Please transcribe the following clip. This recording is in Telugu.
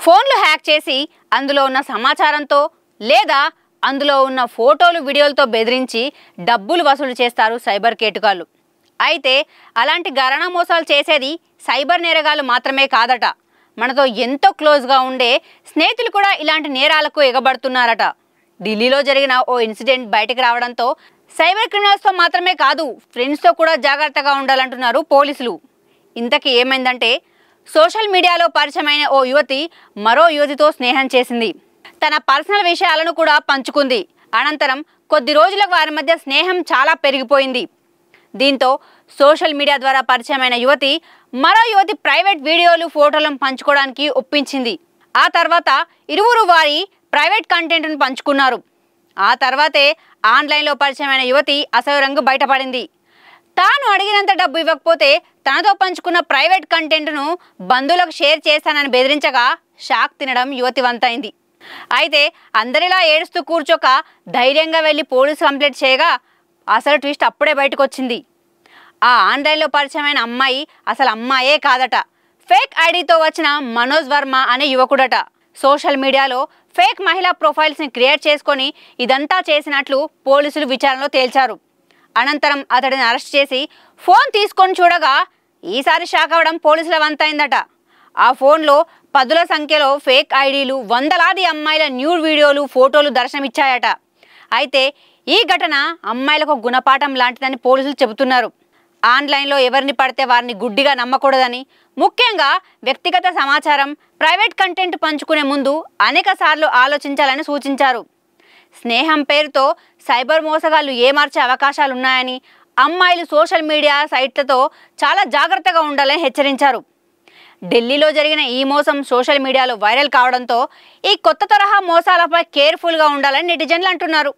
ఫోన్లు హ్యాక్ చేసి అందులో ఉన్న సమాచారంతో లేదా అందులో ఉన్న ఫోటోలు వీడియోలతో బెదిరించి డబ్బులు వసూలు చేస్తారు సైబర్ కేటుగాళ్ళు. అయితే అలాంటి గణన మోసాలు చేసేది సైబర్ నేరగాళ్ళు మాత్రమే కాదట. మనతో ఎంతో క్లోజ్గా ఉండే స్నేహితులు కూడా ఇలాంటి నేరాలకు ఎగబడుతున్నారట. ఢిల్లీలో జరిగిన ఓ ఇన్సిడెంట్ బయటకు రావడంతో సైబర్ క్రిమినల్స్తో మాత్రమే కాదు ఫ్రెండ్స్తో కూడా జాగ్రత్తగా ఉండాలంటున్నారు పోలీసులు. ఇంతకీ ఏమైందంటే సోషల్ మీడియాలో పరిచయమైన ఓ యువతి మరో యువతితో స్నేహం చేసింది. తన పర్సనల్ విషయాలను కూడా పంచుకుంది. అనంతరం కొద్ది రోజులకు వారి మధ్య స్నేహం చాలా పెరిగిపోయింది. దీంతో సోషల్ మీడియా ద్వారా పరిచయమైన యువతి మరో యువతి ప్రైవేట్ వీడియోలు ఫోటోలను పంచుకోవడానికి ఒప్పించింది. ఆ తర్వాత ఇరువురు వారి ప్రైవేట్ కంటెంట్ను పంచుకున్నారు. ఆ తర్వాతే ఆన్లైన్లో పరిచయమైన యువతి అసలు రంగు బయటపడింది. తాను అడిగినంత డబ్బు ఇవ్వకపోతే తనతో పంచుకున్న ప్రైవేట్ కంటెంట్ను బంధువులకు షేర్ చేస్తానని బెదిరించగా షాక్ తినడం యువతి వంతైంది. అయితే అందరిలా ఏడుస్తూ కూర్చోక ధైర్యంగా వెళ్ళి పోలీసు కంప్లైంట్ చేయగా అసలు ట్విస్ట్ అప్పుడే బయటకు వచ్చింది. ఆ ఆన్లైన్లో పరిచయమైన అమ్మాయి అసలు అమ్మాయే కాదట. ఫేక్ ఐడితో వచ్చిన మనోజ్ వర్మ అనే యువకుడట. సోషల్ మీడియాలో ఫేక్ మహిళా ప్రొఫైల్స్ని క్రియేట్ చేసుకొని ఇదంతా చేసినట్లు పోలీసులు విచారణలో తేల్చారు. అనంతరం అతడిని అరెస్ట్ చేసి ఫోన్ తీసుకొని చూడగా ఈసారి షాక్ అవ్వడం పోలీసుల వంతైందట. ఆ ఫోన్లో పదుల సంఖ్యలో ఫేక్ ఐడీలు, వందలాది అమ్మాయిల న్యూడ్ వీడియోలు, ఫోటోలు దర్శనమిచ్చాయట. అయితే ఈ ఘటన అమ్మాయిలకు గుణపాఠం లాంటిదని పోలీసులు చెబుతున్నారు. ఆన్లైన్లో ఎవరిని పడితే వారిని గుడ్డిగా నమ్మకూడదని, ముఖ్యంగా వ్యక్తిగత సమాచారం, ప్రైవేట్ కంటెంట్ పంచుకునే ముందు అనేక సార్లు ఆలోచించాలని సూచించారు. స్నేహం పేరుతో సైబర్ మోసగాళ్లు ఏమార్చే అవకాశాలున్నాయని, అమ్మాయిలు సోషల్ మీడియా సైట్లతో చాలా జాగ్రత్తగా ఉండాలని హెచ్చరించారు. ఢిల్లీలో జరిగిన ఈ మోసం సోషల్ మీడియాలో వైరల్ కావడంతో ఈ కొత్త తరహా మోసాలపై కేర్ఫుల్గా ఉండాలని నెటిజన్లు అంటున్నారు.